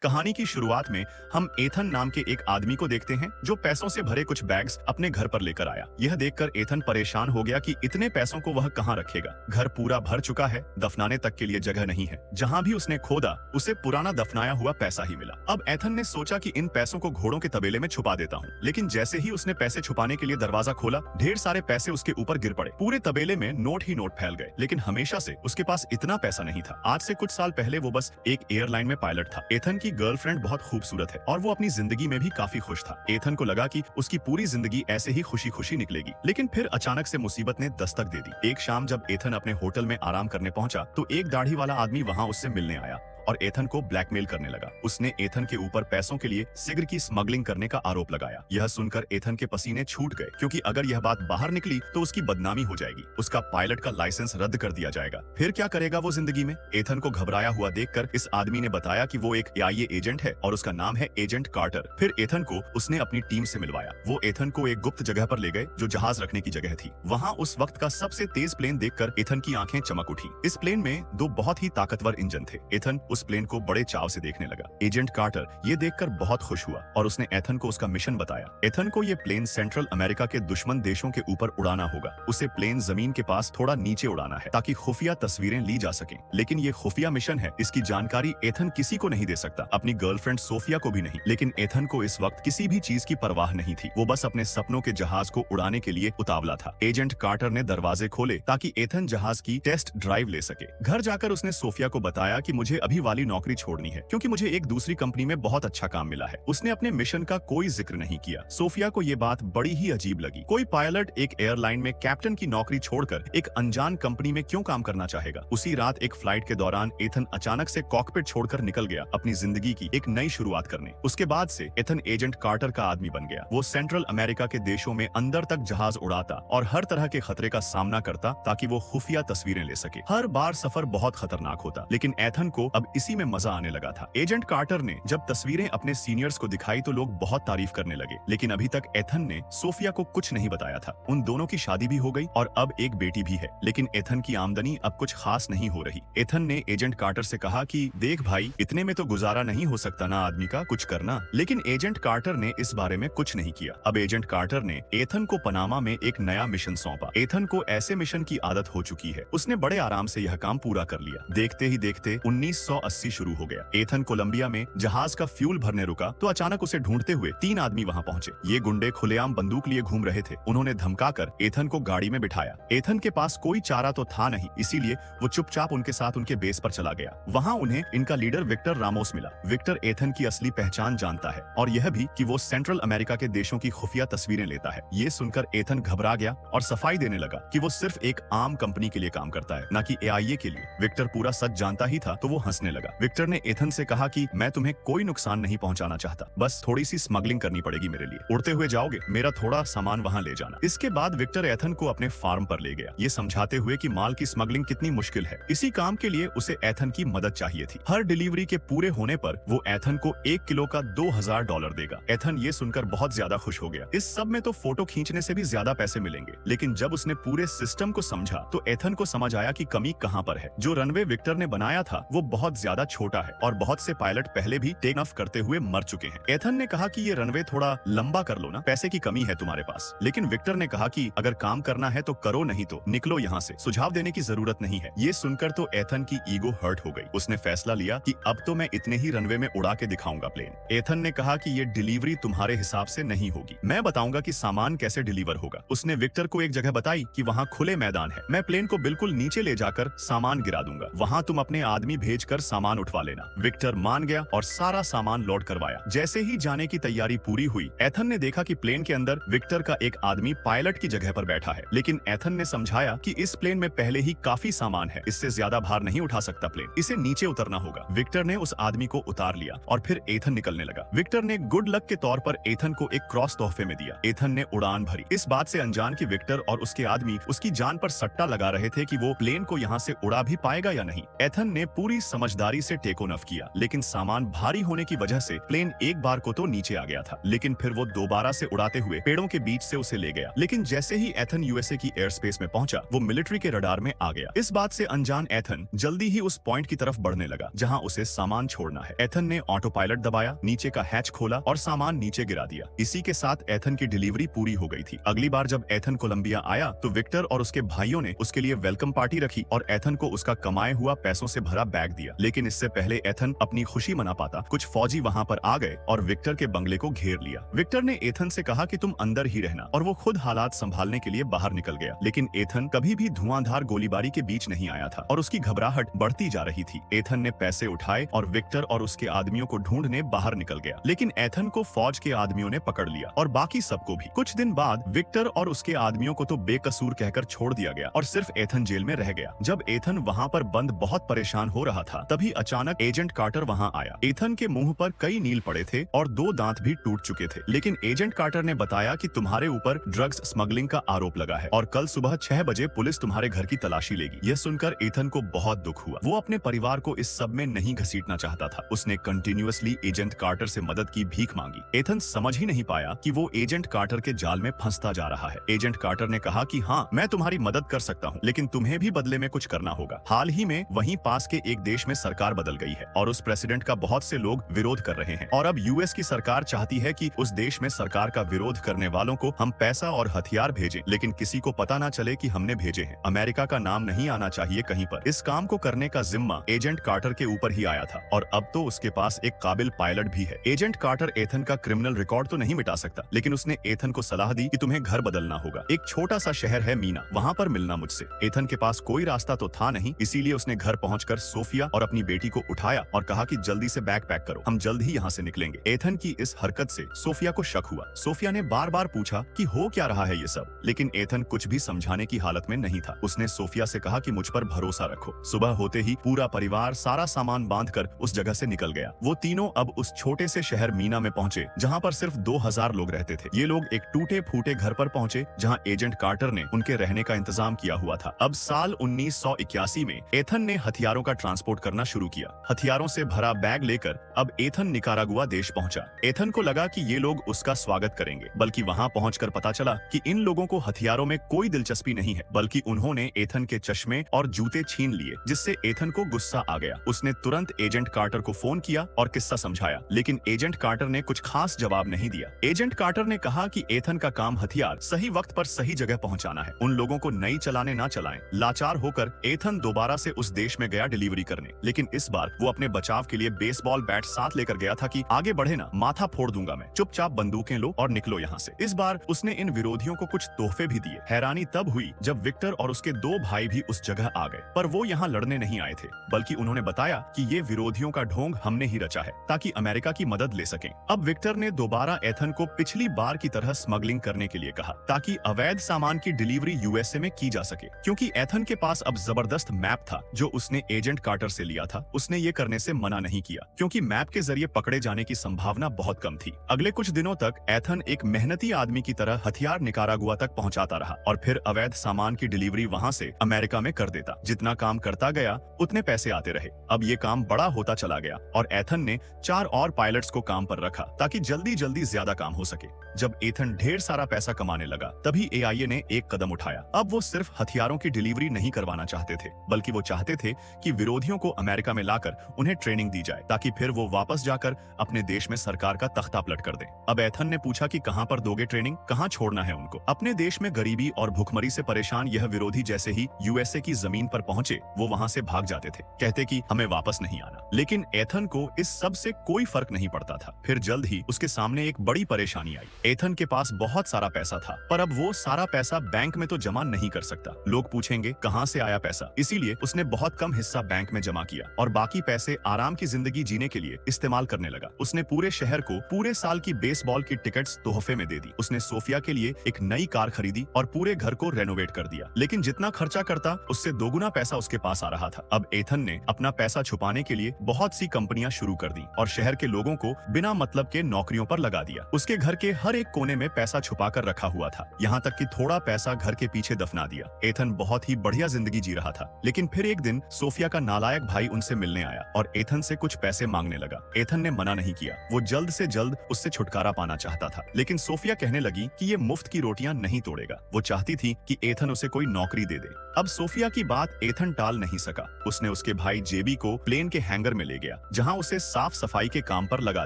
कहानी की शुरुआत में हम एथन नाम के एक आदमी को देखते हैं जो पैसों से भरे कुछ बैग्स अपने घर पर लेकर आया। यह देखकर एथन परेशान हो गया कि इतने पैसों को वह कहां रखेगा। घर पूरा भर चुका है, दफनाने तक के लिए जगह नहीं है। जहां भी उसने खोदा उसे पुराना दफनाया हुआ पैसा ही मिला। अब एथन ने सोचा कि इन पैसों को घोड़ों के तबेले में छुपा देता हूँ, लेकिन जैसे ही उसने पैसे छुपाने के लिए दरवाजा खोला, ढेर सारे पैसे उसके ऊपर गिर पड़े। पूरे तबेले में नोट ही नोट फैल गए, लेकिन हमेशा से उसके पास इतना पैसा नहीं था। आज से कुछ साल पहले वो बस एक एयरलाइन में पायलट था। एथन की गर्लफ्रेंड बहुत खूबसूरत है और वो अपनी जिंदगी में भी काफी खुश था। एथन को लगा कि उसकी पूरी जिंदगी ऐसे ही खुशी खुशी निकलेगी, लेकिन फिर अचानक से मुसीबत ने दस्तक दे दी। एक शाम जब एथन अपने होटल में आराम करने पहुंचा तो एक दाढ़ी वाला आदमी वहां उससे मिलने आया और एथन को ब्लैकमेल करने लगा। उसने एथन के ऊपर पैसों के लिए सिगर की स्मगलिंग करने का आरोप लगाया। यह सुनकर एथन के पसीने छूट गए, क्योंकि अगर यह बात बाहर निकली तो उसकी बदनामी हो जाएगी, उसका पायलट का लाइसेंस रद्द कर दिया जाएगा। फिर क्या करेगा वो जिंदगी में? एथन को घबराया हुआ देखकर इस आदमी ने बताया कि वो एक CIA एजेंट है और उसका नाम है एजेंट कार्टर। फिर एथन को उसने अपनी टीम से मिलवाया। वो एथन को एक गुप्त जगह पर ले गए जो जहाज रखने की जगह थी। वहाँ उस वक्त का सबसे तेज प्लेन देखकर एथन की आंखें चमक उठी। इस प्लेन में दो बहुत ही ताकतवर इंजन थे। एथन उस प्लेन को बड़े चाव से देखने लगा। एजेंट कार्टर ये देखकर बहुत खुश हुआ और उसने एथन को उसका मिशन बताया। एथन को ये प्लेन सेंट्रल अमेरिका के दुश्मन देशों के ऊपर उड़ाना होगा। उसे प्लेन जमीन के पास थोड़ा नीचे उड़ाना है ताकि खुफिया तस्वीरें ली जा सकें। लेकिन ये खुफिया मिशन है, इसकी जानकारी एथन किसी को नहीं दे सकता, अपनी गर्लफ्रेंड सोफिया को भी नहीं। लेकिन एथन को इस वक्त किसी भी चीज की परवाह नहीं थी। वो बस अपने सपनों के जहाज को उड़ाने के लिए उतावला था। एजेंट कार्टर ने दरवाजे खोले ताकि एथन जहाज की टेस्ट ड्राइव ले सके। घर जाकर उसने सोफिया को बताया कि मुझे अभी वाली नौकरी छोड़नी है, क्योंकि मुझे एक दूसरी कंपनी में बहुत अच्छा काम मिला है। उसने अपने मिशन का कोई जिक्र नहीं किया। सोफिया को ये बात बड़ी ही अजीब लगी। कोई पायलट एक एयरलाइन में कैप्टन की नौकरी छोड़कर एक अनजान कंपनी में क्यों काम करना चाहेगा? उसी रात एक फ्लाइट के दौरान एथन अचानक से कॉकपिट छोड़कर निकल गया अपनी जिंदगी की एक नई शुरुआत करने। उसके बाद से एथन एजेंट कार्टर का आदमी बन गया। वो सेंट्रल अमेरिका के देशों में अंदर तक जहाज उड़ाता और हर तरह के खतरे का सामना करता ताकि वो खुफिया तस्वीरें ले सके। हर बार सफर बहुत खतरनाक होता, लेकिन एथन को अब इसी में मजा आने लगा था। एजेंट कार्टर ने जब तस्वीरें अपने सीनियर्स को दिखाई तो लोग बहुत तारीफ करने लगे, लेकिन अभी तक एथन ने सोफिया को कुछ नहीं बताया था। उन दोनों की शादी भी हो गई और अब एक बेटी भी है, लेकिन एथन की आमदनी अब कुछ खास नहीं हो रही। एथन ने एजेंट कार्टर से कहा कि देख भाई, इतने में तो गुजारा नहीं हो सकता ना आदमी का, कुछ करना। लेकिन एजेंट कार्टर ने इस बारे में कुछ नहीं किया। अब एजेंट कार्टर ने एथन को पनामा में एक नया मिशन सौंपा। एथन को ऐसे मिशन की आदत हो चुकी है, उसने बड़े आराम से यह काम पूरा कर लिया। देखते ही देखते 1980 शुरू हो गया। एथन कोलंबिया में जहाज का फ्यूल भरने रुका तो अचानक उसे ढूंढते हुए 3 आदमी वहां पहुंचे। ये गुंडे खुलेआम बंदूक लिए घूम रहे थे। उन्होंने धमकाकर एथन को गाड़ी में बिठाया। एथन के पास कोई चारा तो था नहीं, इसीलिए वो चुपचाप उनके साथ उनके बेस पर चला गया। वहां उन्हें इनका लीडर विक्टर रामोस मिला। विक्टर एथन की असली पहचान जानता है और यह भी कि वो सेंट्रल अमेरिका के देशों की खुफिया तस्वीरें लेता है। ये सुनकर एथन घबरा गया और सफाई देने लगा कि वो सिर्फ एक आम कंपनी के लिए काम करता है, न कि AIA के लिए। विक्टर पूरा सच जानता ही था तो वो हंसने लगा। विक्टर ने एथन से कहा कि मैं तुम्हें कोई नुकसान नहीं पहुंचाना चाहता, बस थोड़ी सी स्मगलिंग करनी पड़ेगी मेरे लिए। उड़ते हुए जाओगे, मेरा थोड़ा सामान वहां ले जाना। इसके बाद विक्टर एथन को अपने फार्म पर ले गया, ये समझाते हुए कि माल की स्मगलिंग कितनी मुश्किल है। इसी काम के लिए उसे एथन की मदद चाहिए थी। हर डिलीवरी के पूरे होने पर वो एथन को 1 किलो का $2000 देगा। एथन ये सुनकर बहुत ज्यादा खुश हो गया। इस सब में तो फोटो खींचने से भी ज्यादा पैसे मिलेंगे। लेकिन जब उसने पूरे सिस्टम को समझा तो एथन को समझ आया कि कमी कहां पर है। जो रनवे विक्टर ने बनाया था वो बहुत ज्यादा छोटा है और बहुत से पायलट पहले भी टेक ऑफ करते हुए मर चुके हैं। एथन ने कहा कि ये रनवे थोड़ा लंबा कर लो ना, पैसे की कमी है तुम्हारे पास। लेकिन विक्टर ने कहा कि अगर काम करना है तो करो, नहीं तो निकलो यहाँ से, सुझाव देने की जरूरत नहीं है। ये सुनकर तो एथन की ईगो हर्ट हो गई। उसने फैसला लिया कि अब तो मैं इतने ही रनवे में उड़ा के दिखाऊंगा प्लेन। एथन ने कहा कि ये डिलीवरी तुम्हारे हिसाब से नहीं होगी, मैं बताऊंगा कि सामान कैसे डिलीवर होगा। उसने विक्टर को एक जगह बताई कि वहाँ खुले मैदान है, मैं प्लेन को बिल्कुल नीचे ले जाकर सामान गिरा दूंगा, वहाँ तुम अपने आदमी भेजकर सामान उठवा लेना। विक्टर मान गया और सारा सामान लोड करवाया। जैसे ही जाने की तैयारी पूरी हुई, एथन ने देखा कि प्लेन के अंदर विक्टर का एक आदमी पायलट की जगह पर बैठा है। लेकिन एथन ने समझाया कि इस प्लेन में पहले ही काफी सामान है, इससे ज्यादा भार नहीं उठा सकता प्लेन, इसे नीचे उतरना होगा। विक्टर ने उस आदमी को उतार लिया और फिर एथन निकलने लगा। विक्टर ने गुड लक के तौर पर एथन को एक क्रॉस तोहफे में दिया। एथन ने उड़ान भरी, इस बात से अनजान कि विक्टर और उसके आदमी उसकी जान पर सट्टा लगा रहे थे कि वो प्लेन को यहाँ से उड़ा भी पाएगा या नहीं। एथन ने पूरी समझदारी समझदारी से टेक ऑफ किया, लेकिन सामान भारी होने की वजह से प्लेन एक बार को तो नीचे आ गया था, लेकिन फिर वो दोबारा से उड़ाते हुए पेड़ों के बीच से उसे ले गया। लेकिन जैसे ही एथन यूएसए की एयर स्पेस में पहुंचा, वो मिलिट्री के रडार में आ गया। इस बात से अनजान एथन जल्दी ही उस पॉइंट की तरफ बढ़ने लगा जहां उसे सामान छोड़ना है। एथन ने ऑटो पायलट दबाया, नीचे का हैच खोला और सामान नीचे गिरा दिया। इसी के साथ एथन की डिलीवरी पूरी हो गई थी। अगली बार जब एथन कोलंबिया आया तो विक्टर और उसके भाइयों ने उसके लिए वेलकम पार्टी रखी और एथन को उसका कमाए हुआ पैसों से भरा बैग दिया। लेकिन इससे पहले एथन अपनी खुशी मना पाता, कुछ फौजी वहां पर आ गए और विक्टर के बंगले को घेर लिया। विक्टर ने एथन से कहा कि तुम अंदर ही रहना, और वो खुद हालात संभालने के लिए बाहर निकल गया। लेकिन एथन कभी भी धुआंधार गोलीबारी के बीच नहीं आया था और उसकी घबराहट बढ़ती जा रही थी। एथन ने पैसे उठाए और विक्टर और उसके आदमियों को ढूंढने बाहर निकल गया। लेकिन एथन को फौज के आदमियों ने पकड़ लिया और बाकी सबको भी। कुछ दिन बाद विक्टर और उसके आदमियों को तो बेकसूर कहकर छोड़ दिया गया और सिर्फ एथन जेल में रह गया। जब एथन वहां पर बंद बहुत परेशान हो रहा था, तभी अचानक एजेंट कार्टर वहां आया। एथन के मुंह पर कई नील पड़े थे और 2 दांत भी टूट चुके थे। लेकिन एजेंट कार्टर ने बताया कि तुम्हारे ऊपर ड्रग्स स्मगलिंग का आरोप लगा है और कल सुबह 6 बजे पुलिस तुम्हारे घर की तलाशी लेगी। यह सुनकर एथन को बहुत दुख हुआ। वो अपने परिवार को इस सब में नहीं घसीटना चाहता था। उसने कंटिन्यूअसली एजेंट कार्टर से मदद की भीख मांगी। एथन समझ ही नहीं पाया कि वो एजेंट कार्टर के जाल में फंसता जा रहा है। एजेंट कार्टर ने कहा कि हाँ, मैं तुम्हारी मदद कर सकता हूँ, लेकिन तुम्हें भी बदले में कुछ करना होगा। हाल ही में वहीं पास के एक देश में सरकार बदल गई है और उस प्रेसिडेंट का बहुत से लोग विरोध कर रहे हैं और अब यूएस की सरकार चाहती है कि उस देश में सरकार का विरोध करने वालों को हम पैसा और हथियार भेजें, लेकिन किसी को पता ना चले कि हमने भेजे हैं। अमेरिका का नाम नहीं आना चाहिए कहीं पर। इस काम को करने का जिम्मा एजेंट कार्टर के ऊपर ही आया था और अब तो उसके पास एक काबिल पायलट भी है। एजेंट कार्टर एथन का क्रिमिनल रिकॉर्ड तो नहीं मिटा सकता, लेकिन उसने एथन को सलाह दी कि तुम्हें घर बदलना होगा। एक छोटा सा शहर है मीना, वहाँ पर मिलना मुझसे। एथन के पास कोई रास्ता तो था नहीं, इसीलिए उसने घर पहुंचकर सोफिया और अपनी बेटी को उठाया और कहा कि जल्दी से बैग पैक करो, हम जल्द ही यहाँ से निकलेंगे। एथन की इस हरकत से सोफिया को शक हुआ। सोफिया ने बार बार पूछा कि हो क्या रहा है ये सब, लेकिन एथन कुछ भी समझाने की हालत में नहीं था। उसने सोफिया से कहा कि मुझ पर भरोसा रखो। सुबह होते ही पूरा परिवार सारा सामान बांधकर उस जगह से निकल गया। वो तीनों अब उस छोटे से शहर मीना में पहुंचे जहां पर सिर्फ 2000 लोग रहते थे। ये लोग एक टूटे फूटे घर पर पहुंचे जहां एजेंट कार्टर ने उनके रहने का इंतजाम किया हुआ था। अब साल 1981 में एथन ने हथियारों का ट्रांसपोर्ट करना शुरू किया। हथियारों से भरा बैग लेकर अब एथन निकारागुआ देश पहुंचा। एथन को लगा कि ये लोग उसका स्वागत करेंगे, बल्कि वहां पहुंचकर पता चला कि इन लोगों को हथियारों में कोई दिलचस्पी नहीं है, बल्कि उन्होंने एथन के चश्मे और जूते छीन लिए, जिससे एथन को गुस्सा आ गया। उसने तुरंत एजेंट कार्टर को फोन किया और किस्सा समझाया, लेकिन एजेंट कार्टर ने कुछ खास जवाब नहीं दिया। एजेंट कार्टर ने कहा कि एथन का काम हथियार सही वक्त पर सही जगह पहुंचाना है, उन लोगों को नई चलाने ना चलाएं। लाचार होकर एथन दोबारा से उस देश में गया डिलीवरी करने, लेकिन इस बार वो अपने बचाव के लिए बेसबॉल बैट साथ लेकर गया था कि आगे बढ़े ना, माथा फोड़ दूंगा मैं, चुपचाप बंदूकें लो और निकलो यहाँ से। इस बार उसने इन विरोधियों को कुछ तोहफे भी दिए। हैरानी तब हुई जब विक्टर और उसके 2 भाई भी उस जगह आ गए, पर वो यहाँ लड़ने नहीं आए थे, बल्कि उन्होंने बताया कि ये विरोधियों का ढोंग हमने ही रचा है ताकि अमेरिका की मदद ले सकें। अब विक्टर ने दोबारा एथन को पिछली बार की तरह स्मगलिंग करने के लिए कहा ताकि अवैध सामान की डिलीवरी यूएसए में की जा सके। क्योंकि एथन के पास अब जबरदस्त मैप था जो उसने एजेंट कार्टर से लिया था, उसने ये करने से मना नहीं किया क्योंकि मैप के जरिए पकड़े जाने की संभावना बहुत कम थी। अगले कुछ दिनों तक एथन एक मेहनती आदमी की तरह हथियार निकारागुआ तक पहुंचाता रहा और फिर अवैध सामान की डिलीवरी वहां से अमेरिका में कर देता। जितना काम करता गया उतने पैसे आते रहे। अब ये काम बड़ा होता चला गया और एथन ने 4 और पायलट्स को काम पर रखा ताकि जल्दी जल्दी ज्यादा काम हो सके। जब एथन ढेर सारा पैसा कमाने लगा, तभी एआईए ने एक कदम उठाया। अब वो सिर्फ हथियारों की डिलीवरी नहीं करवाना चाहते थे, बल्कि वो चाहते थे कि विरोधियों को अमेरिका में लाकर उन्हें ट्रेनिंग दी जाए ताकि फिर वो वापस जाकर अपने देश में सरकार का तख्ता पलट कर दें। अब एथन ने पूछा कि कहां पर दोगे ट्रेनिंग, कहां छोड़ना है उनको। अपने देश में गरीबी और भुखमरी से परेशान यह विरोधी जैसे ही यूएसए की जमीन पर पहुंचे, वो वहां से भाग जाते थे, कहते कि हमें वापस नहीं आना। लेकिन एथन को इस सब से कोई फर्क नहीं पड़ता था। फिर जल्द ही उसके सामने एक बड़ी परेशानी आई। एथन के पास बहुत सारा पैसा था, पर अब वो सारा पैसा बैंक में तो जमा नहीं कर सकता। लोग पूछेंगे कहां से आया पैसा, इसीलिए उसने बहुत कम हिस्सा बैंक में जमा किया और बाकी पैसे आराम की जिंदगी जीने के लिए इस्तेमाल करने लगा। उसने पूरे शहर को पूरे साल की बेसबॉल की टिकट्स तोहफे में दे दी। उसने सोफिया के लिए एक नई कार खरीदी और पूरे घर को रेनोवेट कर दिया। लेकिन जितना खर्चा करता उससे दोगुना पैसा उसके पास आ रहा था। अब एथन ने अपना पैसा छुपाने के लिए बहुत सी कंपनियां शुरू कर दी और शहर के लोगों को बिना मतलब के नौकरियों पर लगा दिया। उसके घर के हर एक कोने में पैसा छुपा कर रखा हुआ था, यहाँ तक कि थोड़ा पैसा घर के पीछे दफना दिया। एथन बहुत ही बढ़िया जिंदगी जी रहा था, लेकिन फिर एक दिन सोफिया का नालायक भाई उनसे मिलने आया और एथन से कुछ पैसे मांगने लगा। एथन ने मना नहीं किया, वो जल्द से जल्द उससे छुटकारा पाना चाहता था। लेकिन सोफिया कहने लगी कि ये मुफ्त की रोटियां नहीं तोड़ेगा। वो चाहती थी कि एथन उसे कोई नौकरी दे दे। अब सोफिया की बात एथन टाल नहीं सका। उसने उसके भाई जेबी को प्लेन के हैंगर में ले गया, जहां उसे साफ सफाई के काम पर लगा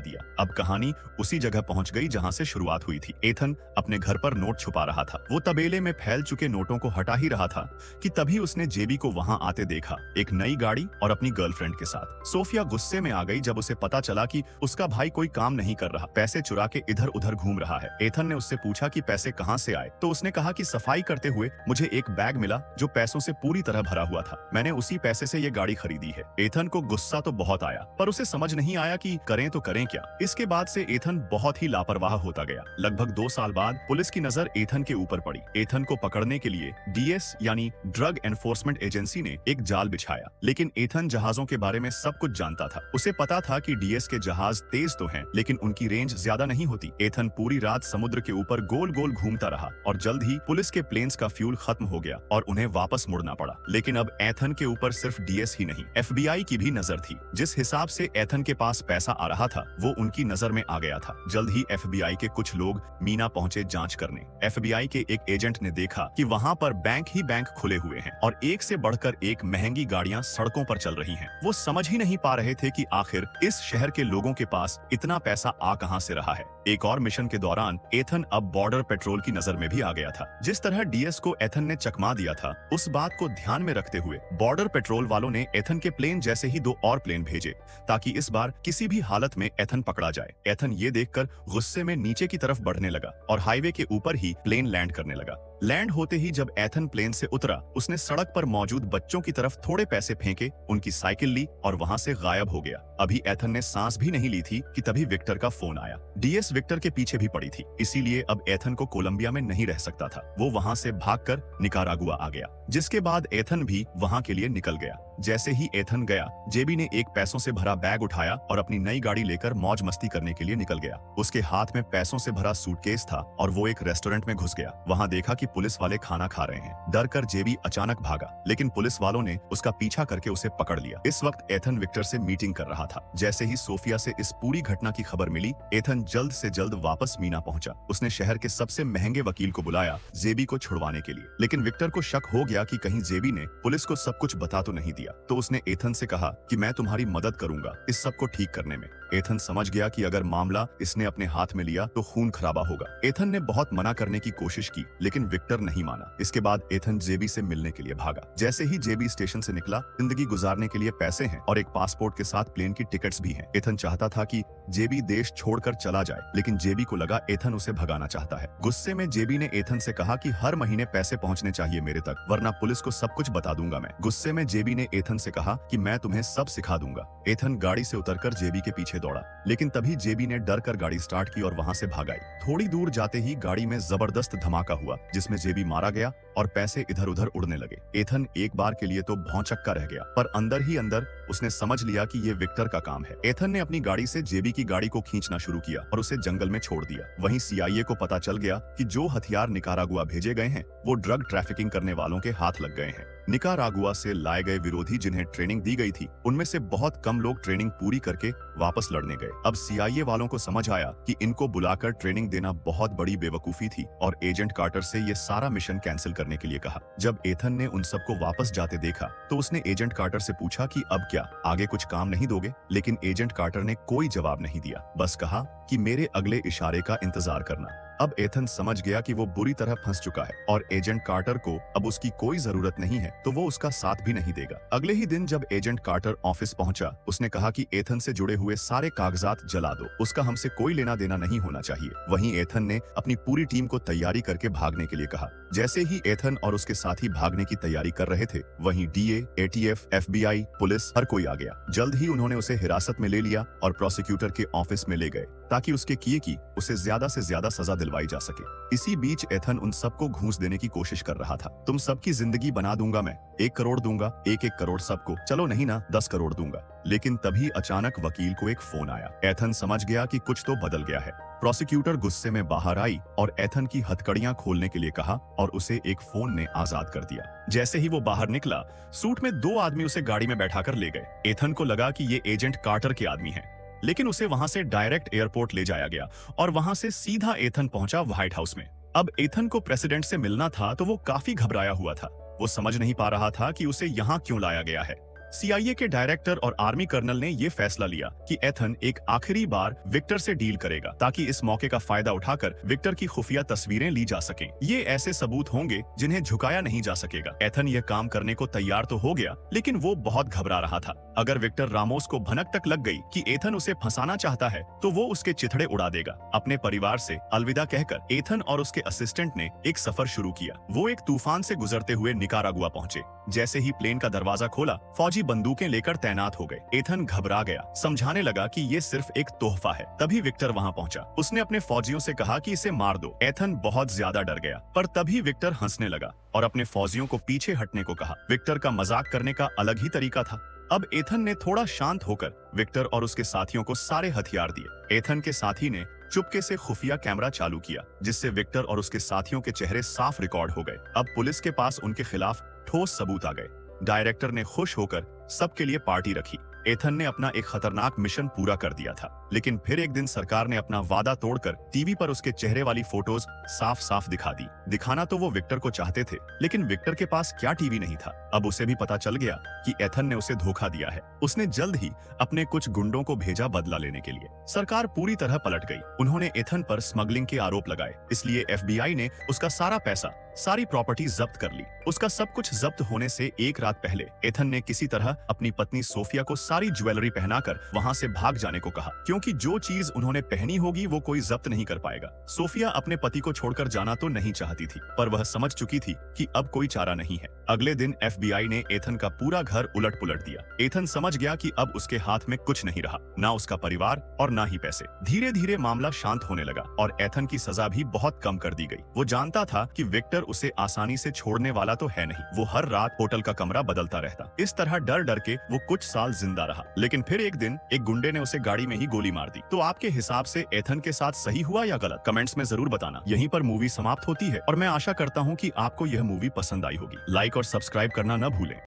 दिया। अब कहानी उसी जगह पहुंच गई जहां से शुरुआत हुई थी। एथन अपने घर पर नोट छुपा रहा था। वो तबेले में फैल चुके नोटों को हटा ही रहा था कि तभी उसने जेबी को वहां आते देखा, एक नई गाड़ी और अपनी गर्लफ्रेंड के साथ। सोफिया गुस्से में आ गई जब उसे पता चला कि उसका भाई कोई काम नहीं कर रहा, पैसे चुरा के इधर उधर घूम रहा है। एथन ने उससे पूछा कि पैसे कहां से आए, तो उसने कहा कि सफाई करते हुए मुझे एक बैग मिला जो पैसों से पूरी तरह भरा हुआ था। मैंने उसी पैसे से ये गाड़ी खरीदी है। एथन को गुस्सा तो बहुत आया, पर उसे समझ नहीं आया कि करें तो करें क्या। इसके बाद से एथन बहुत ही लापरवाह होता गया। लगभग 2 साल बाद पुलिस की नजर एथन के ऊपर पड़ी। एथन को पकड़ने के लिए डीएस यानी ड्रग एनफोर्समेंट एजेंसी ने एक जाल बिछाया, लेकिन एथन जहाजों के बारे में सब कुछ जानता था। उसे पता था कि डीएस के जहाज तेज तो हैं, लेकिन उनकी रेंज ज्यादा नहीं होती। एथन पूरी रात समुद्र के ऊपर गोल गोल घूमता रहा और जल्द ही पुलिस के प्लेन्स का फ्यूल खत्म हो गया और उन्हें वापस मुड़ना पड़ा। लेकिन अब एथन के ऊपर सिर्फ डीएस ही नहीं, एफबीआई की भी नजर थी। जिस हिसाब से एथन के पास पैसा आ रहा था, वो उनकी नजर में आ गया था। जल्द ही एफबीआई के कुछ लोग मीना पहुंचे जांच करने। एफबीआई के एक एजेंट ने देखा कि वहां पर बैंक ही बैंक खुले हुए हैं और एक से बढ़कर एक महंगी गाड़ियां सड़कों पर चल रही हैं। वो समझ ही नहीं पा रहे थे कि आखिर इस शहर के लोगों के पास इतना पैसा आ कहां से रहा है। एक और मिशन के दौरान एथन अब बॉर्डर पेट्रोल की नजर में भी आ गया था। जिस तरह डीएस को एथन ने चकमा दिया था, उस बात को ध्यान में रखते हुए बॉर्डर पेट्रोल वालों ने एथन के प्लेन जैसे ही 2 और प्लेन भेजे, ताकि इस बार किसी भी हालत में एथन पकड़ा जाए। एथन ये देखकर गुस्से में नीचे की तरफ बढ़ने लगा और हाईवे के ऊपर ही प्लेन लैंड करने लगा। लैंड होते ही जब एथन प्लेन से उतरा, उसने सड़क पर मौजूद बच्चों की तरफ थोड़े पैसे फेंके, उनकी साइकिल ली और वहां से गायब हो गया। अभी एथन ने सांस भी नहीं ली थी कि तभी विक्टर का फोन आया। डीएस विक्टर के पीछे भी पड़ी थी, इसीलिए अब एथन को कोलंबिया में नहीं रह सकता था। वो वहां से भागकर निकारागुआ आ गया, जिसके बाद एथन भी वहां के लिए निकल गया। जैसे ही एथन गया, जेबी ने एक पैसों से भरा बैग उठाया और अपनी नई गाड़ी लेकर मौज मस्ती करने के लिए निकल गया। उसके हाथ में पैसों से भरा सूटकेस था और वो एक रेस्टोरेंट में घुस गया। वहां देखा कि पुलिस वाले खाना खा रहे हैं। डर कर जेबी अचानक भागा, लेकिन पुलिस वालों ने उसका पीछा करके उसे पकड़ लिया। इस वक्त एथन विक्टर से मीटिंग कर रहा था। जैसे ही सोफिया से इस पूरी घटना की खबर मिली, एथन जल्द से जल्द वापस मीना पहुंचा। उसने शहर के सबसे महंगे वकील को बुलाया जेबी को छुड़वाने के लिए। लेकिन विक्टर को शक हो गया कि कहीं जेबी ने पुलिस को सब कुछ बता तो नहीं दिया, तो उसने एथन से कहा कि मैं तुम्हारी मदद करूंगा इस सब को ठीक करने में। एथन समझ गया कि अगर मामला इसने अपने हाथ में लिया तो खून खराबा होगा। एथन ने बहुत मना करने की कोशिश की, लेकिन विक्टर नहीं माना। इसके बाद एथन जेबी से मिलने के लिए भागा। जैसे ही जेबी स्टेशन से निकला, जिंदगी गुजारने के लिए पैसे हैं और एक पासपोर्ट के साथ प्लेन की टिकट्स भी हैं। एथन चाहता था कि जेबी देश छोड़कर चला जाए, लेकिन जेबी को लगा एथन उसे भगाना चाहता है। गुस्से में जेबी ने एथन से कहा कि हर महीने पैसे पहुंचने चाहिए मेरे तक, वरना पुलिस को सब कुछ बता दूंगा मैं। गुस्से में जेबी ने एथन से कहा कि मैं तुम्हें सब सिखा दूंगा। एथन गाड़ी से उतरकर जेबी के पीछे दौड़ा, लेकिन तभी जेबी ने डर कर गाड़ी स्टार्ट की और वहां से भाग आई। थोड़ी दूर जाते ही गाड़ी में जबरदस्त धमाका हुआ, जिसमें जेबी मारा गया और पैसे इधर उधर उड़ने लगे। एथन एक बार के लिए तो भौंचक्का रह गया, पर अंदर ही अंदर उसने समझ लिया कि ये विक्टर का काम है। एथन ने अपनी गाड़ी से जेबी की गाड़ी को खींचना शुरू किया और उसे जंगल में छोड़ दिया। वहीं सीआईए को पता चल गया कि जो हथियार निकारागुआ भेजे गए हैं, वो ड्रग ट्रैफिकिंग करने वालों के हाथ लग गए हैं। निकारागुआ से लाए गए विरोधी जिन्हें ट्रेनिंग दी गई थी, उनमें से बहुत कम लोग ट्रेनिंग पूरी करके वापस लड़ने गए। अब सीआईए वालों को समझ आया कि इनको बुलाकर ट्रेनिंग देना बहुत बड़ी बेवकूफी थी और एजेंट कार्टर से ये सारा मिशन कैंसिल करने के लिए कहा। जब एथन ने उन सबको वापस जाते देखा, तो उसने एजेंट कार्टर से पूछा कि अब क्या, आगे कुछ काम नहीं दोगे? लेकिन एजेंट कार्टर ने कोई जवाब नहीं दिया, बस कहा कि मेरे अगले इशारे का इंतजार करना। अब एथन समझ गया कि वो बुरी तरह फंस चुका है और एजेंट कार्टर को अब उसकी कोई जरूरत नहीं है, तो वो उसका साथ भी नहीं देगा। अगले ही दिन जब एजेंट कार्टर ऑफिस पहुंचा, उसने कहा कि एथन से जुड़े हुए सारे कागजात जला दो, उसका हमसे कोई लेना देना नहीं होना चाहिए। वहीं एथन ने अपनी पूरी टीम को तैयारी करके भागने के लिए कहा। जैसे ही एथन और उसके साथी भागने की तैयारी कर रहे थे, वहीं डीए, एटीएफ, एफबीआई, पुलिस हर कोई आ गया। जल्द ही उन्होंने उसे हिरासत में ले लिया और प्रोसिक्यूटर के ऑफिस में ले गए ताकि उसके किए की उसे ज्यादा से ज्यादा सजा दिलवाई जा सके। इसी बीच एथन उन सबको घूस देने की कोशिश कर रहा था। तुम सबकी जिंदगी बना दूंगा मैं, 1 करोड़ दूंगा, 1-1 करोड़ सबको, चलो नहीं ना 10 करोड़ दूंगा। लेकिन तभी अचानक वकील को एक फोन आया। एथन समझ गया कि कुछ तो बदल गया है। प्रोसिक्यूटर गुस्से में बाहर आई और एथन की हथकड़ियां खोलने के लिए कहा और उसे एक फोन ने आजाद कर दिया। जैसे ही वो बाहर निकला, सूट में 2 आदमी उसे गाड़ी में बैठाकर ले गए। एथन को लगा कि ये एजेंट कार्टर के आदमी हैं, लेकिन उसे वहां से डायरेक्ट एयरपोर्ट ले जाया गया और वहां से सीधा एथन पहुंचा व्हाइट हाउस में। अब एथन को प्रेसिडेंट से मिलना था तो वो काफी घबराया हुआ था। वो समझ नहीं पा रहा था कि उसे यहाँ क्यों लाया गया है। CIA के डायरेक्टर और आर्मी कर्नल ने यह फैसला लिया कि एथन एक आखिरी बार विक्टर से डील करेगा ताकि इस मौके का फायदा उठाकर विक्टर की खुफिया तस्वीरें ली जा सकें। ये ऐसे सबूत होंगे जिन्हें झुकाया नहीं जा सकेगा। एथन यह काम करने को तैयार तो हो गया, लेकिन वो बहुत घबरा रहा था। अगर विक्टर रामोस को भनक तक लग गई कि एथन उसे फंसाना चाहता है तो वो उसके चिथड़े उड़ा देगा। अपने परिवार से अलविदा कहकर एथन और उसके असिस्टेंट ने एक सफर शुरू किया। वो एक तूफान से गुजरते हुए निकारागुआ पहुंचे। जैसे ही प्लेन का दरवाजा खोला, फौजी बंदूकें लेकर तैनात हो गए। एथन घबरा गया, समझाने लगा कि ये सिर्फ एक तोहफा है। तभी विक्टर वहां पहुंचा। उसने अपने फौजियों से कहा कि इसे मार दो। एथन बहुत ज्यादा डर गया, पर तभी विक्टर हंसने लगा और अपने फौजियों को पीछे हटने को कहा। विक्टर का मजाक करने का अलग ही तरीका था। अब एथन ने थोड़ा शांत होकर विक्टर और उसके साथियों को सारे हथियार दिए। एथन के साथी ने चुपके से खुफिया कैमरा चालू किया, जिससे विक्टर और उसके साथियों के चेहरे साफ रिकॉर्ड हो गए। अब पुलिस के पास उनके खिलाफ ठोस सबूत आ गए। डायरेक्टर ने खुश होकर सबके लिए पार्टी रखी। एथन ने अपना एक खतरनाक मिशन पूरा कर दिया था। लेकिन फिर एक दिन सरकार ने अपना वादा तोड़कर टीवी पर उसके चेहरे वाली फोटोज साफ साफ दिखा दी। दिखाना तो वो विक्टर को चाहते थे, लेकिन विक्टर के पास क्या टीवी नहीं था। अब उसे भी पता चल गया कि एथन ने उसे धोखा दिया है। उसने जल्द ही अपने कुछ गुंडों को भेजा बदला लेने के लिए। सरकार पूरी तरह पलट गई। उन्होंने एथन पर स्मगलिंग के आरोप लगाए, इसलिए FBI ने उसका सारा पैसा, सारी प्रॉपर्टी जब्त कर ली। उसका सब कुछ जब्त होने से एक रात पहले एथन ने किसी तरह अपनी पत्नी सोफिया को सारी ज्वेलरी पहनाकर वहां से भाग जाने को कहा, क्योंकि जो चीज उन्होंने पहनी होगी वो कोई जब्त नहीं कर पाएगा। सोफिया अपने पति को छोड़कर जाना तो नहीं चाहती थी, पर वह समझ चुकी थी कि अब कोई चारा नहीं है। अगले दिन FBI ने एथन का पूरा घर उलट पुलट दिया। एथन समझ गया कि अब उसके हाथ में कुछ नहीं रहा, ना उसका परिवार और ना ही पैसे। धीरे धीरे मामला शांत होने लगा और एथन की सजा भी बहुत कम कर दी गई। वो जानता था कि विक्टर उसे आसानी से छोड़ने वाला तो है नहीं। वो हर रात होटल का कमरा बदलता रहता। इस तरह डर डर के वो कुछ साल जिंदा रहा। लेकिन फिर एक दिन एक गुंडे ने उसे गाड़ी में ही गोली मार दी। तो आपके हिसाब से एथन के साथ सही हुआ या गलत? कमेंट्स में जरूर बताना। यहीं पर मूवी समाप्त होती है और मैं आशा करता हूँ कि आपको यह मूवी पसंद आई होगी। लाइक और सब्सक्राइब करना न भूलें।